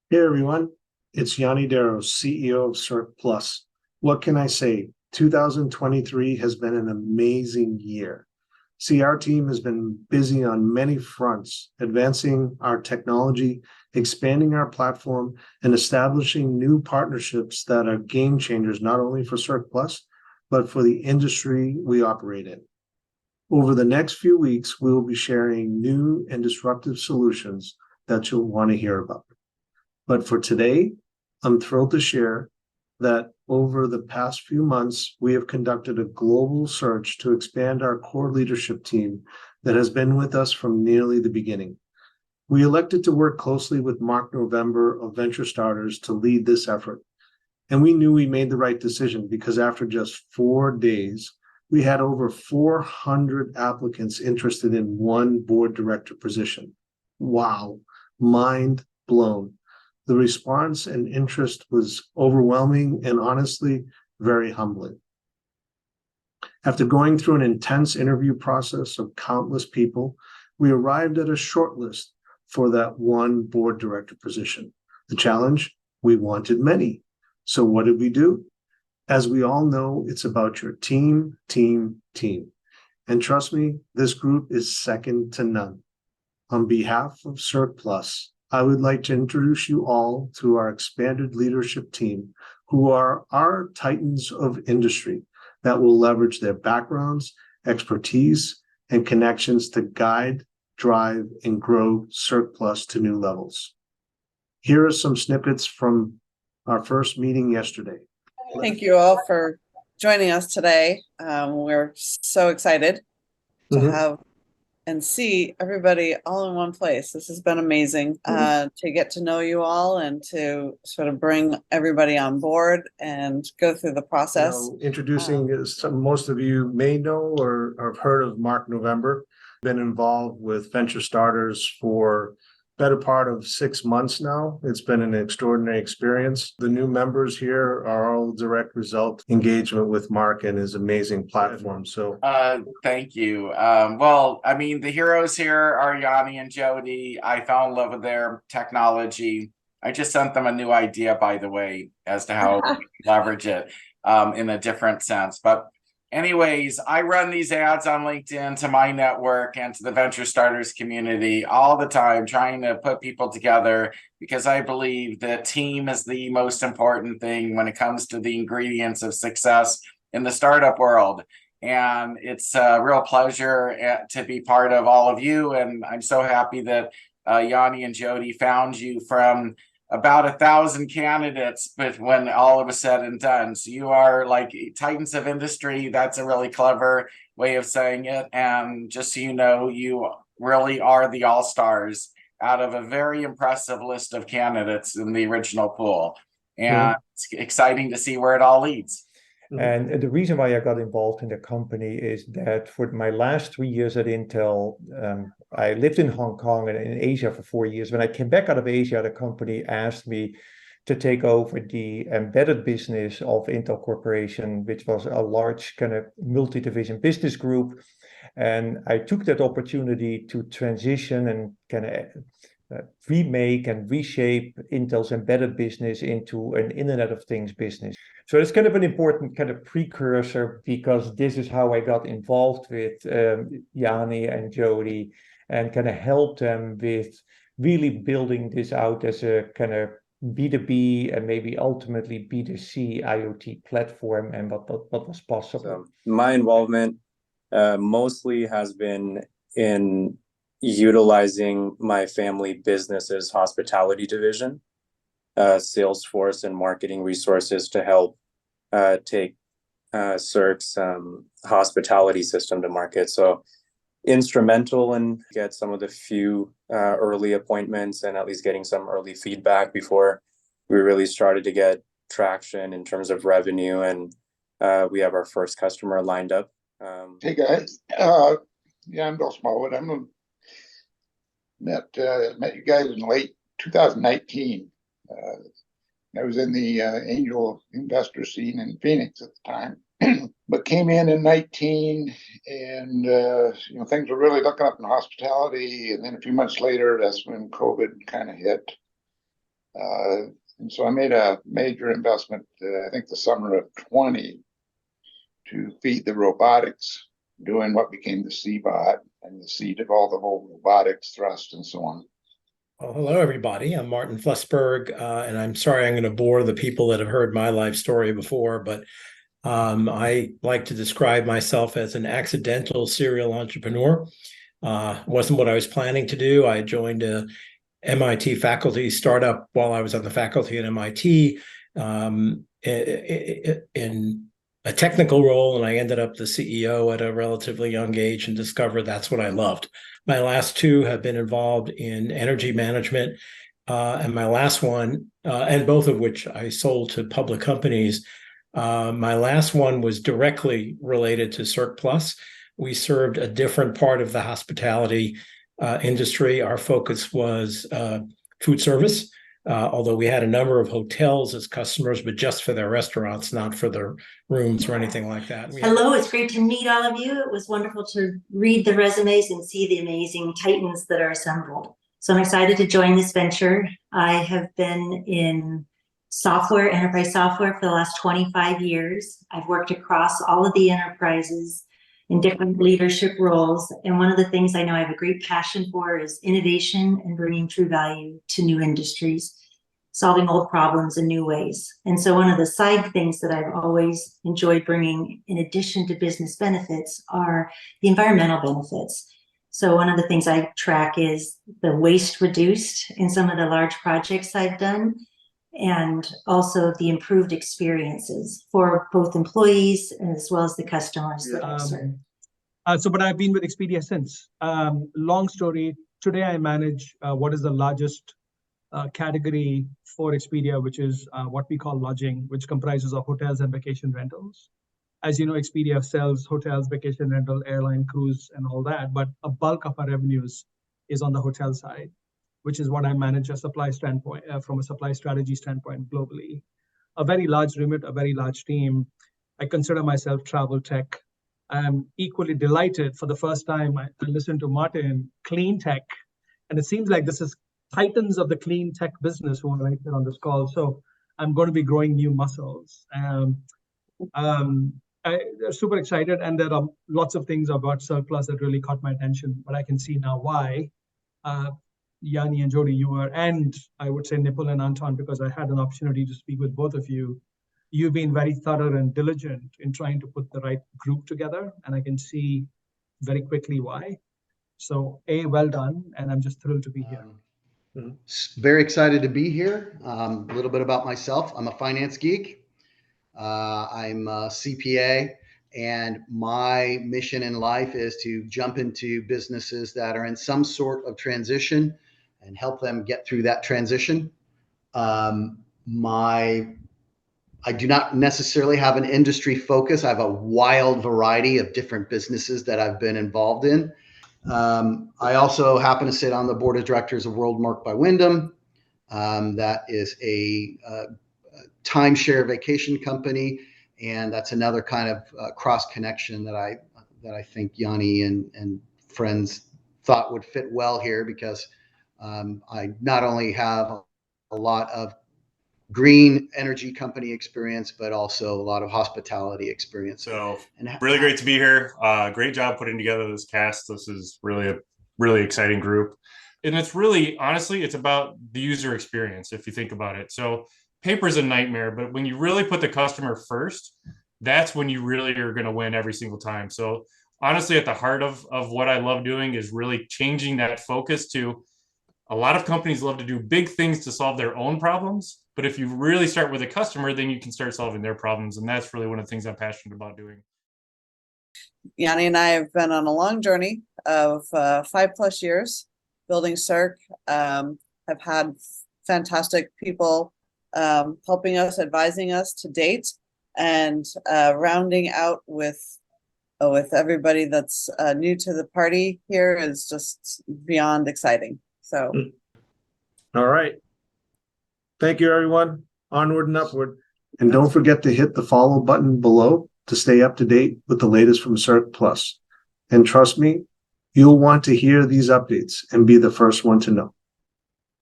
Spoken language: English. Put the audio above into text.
Hey everyone, it's Yanni Darrow, CEO of CIRQ Plus. What can I say? 2023 has been an amazing year. See, our team has been busy on many fronts, advancing our technology, expanding our platform, and establishing new partnerships that are game changers, not only for CIRQ Plus, but for the industry we operate in. Over the next few weeks, we will be sharing new and disruptive solutions that you'll want to hear about. But for today, I'm thrilled to share that over the past few months, we have conducted a global search to expand our core leadership team that has been with us from nearly the beginning. We elected to work closely with Mark November of Venture Starters to lead this effort. And we knew we made the right decision because after just 4 days, we had over 400 applicants interested in one board director position. Wow, mind blown. The response and interest was overwhelming and honestly very humbling. After going through an intense interview process of countless people, we arrived at a short list for that one board director position. The challenge, we wanted many. So what did we do? As we all know, it's about your team, team, team. And trust me, this group is second to none. On behalf of CIRQ Plus, I would like to introduce you all to our expanded leadership team, who are our titans of industry that will leverage their backgrounds, expertise, and connections to guide, drive, and grow CIRQ Plus to new levels. Here are some snippets from our first meeting yesterday. Thank you all for joining us today. We're so excited to have and see everybody all in one place. This has been amazing to get to know you all and to sort of bring everybody on board and go through the process. Introducing most of you may know or have heard of Mark November. Been involved with Venture Starters for better part of 6 months now. It's been an extraordinary experience. The new members here are all direct result engagement with Mark and his amazing platform. So thank you. Well, I mean, the heroes here are Yanni and Jody. I fell in love with their technology. I just sent them a new idea, by the way, as to how to leverage it in a different sense. But anyways, I run these ads on LinkedIn to my network and to the Venture Starters community all the time, trying to put people together because I believe that team is the most important thing when it comes to the ingredients of success in the startup world. And it's a real pleasure to be part of all of you. And I'm so happy that Yanni and Jody found you from about 1,000 candidates, but when all of was said and done. So you are like titans of industry. That's a really clever way of saying it. And just so you know, you really are the all-stars out of a very impressive list of candidates in the original pool. And it's exciting to see where it all leads. And the reason why I got involved in the company is that for my last 3 years at Intel, I lived in Hong Kong and in Asia for 4 years. When I came back out of Asia, the company asked me to take over the embedded business of Intel Corporation, which was a large kind of multi-division business group. And I took that opportunity to transition and kind of remake and reshape Intel's embedded business into an Internet of Things business. So it's kind of an important kind of precursor because this is how I got involved with Yanni and Jody and kind of helped them with really building this out as a kind of B2B and maybe ultimately B2C IoT platform and what was possible. So my involvement mostly has been in utilizing my family business's hospitality division, sales force and marketing resources to help take CIRQ's hospitality system to market. So instrumental in get some of the few early appointments and at least getting some early feedback before we really started to get traction in terms of revenue. And we have our first customer lined up. Hey guys, I'm Bill Smallwood. Met you guys in late 2019. I was in the angel investor scene in Phoenix at the time, but came in 19, and things were really looking up in hospitality. And then a few months later, that's when COVID kind of hit. And so I made a major investment, I think the summer of 20, to feed the robotics, doing what became the CBOT and the seat of all the whole robotics thrust and so on. Well, hello, everybody. I'm Martin Flussberg, and I'm sorry I'm going to bore the people that have heard my life story before, but I like to describe myself as an accidental serial entrepreneur. Wasn't what I was planning to do. I joined a MIT faculty startup while I was on the faculty at MIT in a technical role, and I ended up the CEO at a relatively young age and discovered that's what I loved. My last two have been involved in energy management, and my last one, and both of which I sold to public companies. My last one was directly related to CIRQ+. We served a different part of the hospitality industry. Our focus was food service, although we had a number of hotels as customers, but just for their restaurants, not for their rooms or anything like that. Hello, it's great to meet all of you. It was wonderful to read the resumes and see the amazing titans that are assembled. So I'm excited to join this venture. I have been in software, enterprise software, for the last 25 years. I've worked across all of the enterprises in different leadership roles. And one of the things I know I have a great passion for is innovation and bringing true value to new industries, solving old problems in new ways. And so one of the side things that I've always enjoyed bringing, in addition to business benefits, are the environmental benefits. So one of the things I track is the waste reduced in some of the large projects I've done, and also the improved experiences for both employees as well as the customers that I serve. But I've been with Expedia since. Long story, today I manage what is the largest category for Expedia, which is what we call lodging, which comprises of hotels and vacation rentals. As you know, Expedia sells hotels, vacation rental, airline, cruise, and all that, but a bulk of our revenues is on the hotel side, which is what I manage a supply standpoint, from a supply strategy standpoint globally. A very large remit, a very large team. I consider myself travel tech. I'm equally delighted for the first time I listened to Martin, clean tech. And it seems like this is titans of the clean tech business who are right here on this call. So I'm going to be growing new muscles. I'm super excited. And there are lots of things about CIRQ+ that really caught my attention, but I can see now why. Yanni and Jody, you were, and I would say Nipul and Anton, because I had an opportunity to speak with both of you. You've been very thorough and diligent in trying to put the right group together, and I can see very quickly why. So, well done, and I'm just thrilled to be here. Very excited to be here. A little bit about myself. I'm a finance geek. I'm a CPA, and my mission in life is to jump into businesses that are in some sort of transition and help them get through that transition. I do not necessarily have an industry focus. I have a wild variety of different businesses that I've been involved in. I also happen to sit on the board of directors of WorldMark by Wyndham. That is a timeshare vacation company, and that's another kind of cross connection that I think Yanni and friends thought would fit well here, because I not only have a lot of green energy company experience, but also a lot of hospitality experience. So really great to be here. Great job putting together this cast. This is really a really exciting group. And it's really, honestly, it's about the user experience, if you think about it. So paper is a nightmare, but when you really put the customer first, that's when you really are going to win every single time. So honestly, at the heart of what I love doing is really changing that focus to, a lot of companies love to do big things to solve their own problems. But if you really start with a customer, then you can start solving their problems. And that's really one of the things I'm passionate about doing. Yanni and I have been on a long journey of 5+ years building CIRQ. Have had fantastic people helping us, advising us to date, and rounding out with everybody that's new to the party here is just beyond exciting. So, All right. Thank you, everyone. Onward and upward. And don't forget to hit the follow button below to stay up to date with the latest from CIRQ+. And trust me, you'll want to hear these updates and be the first one to know.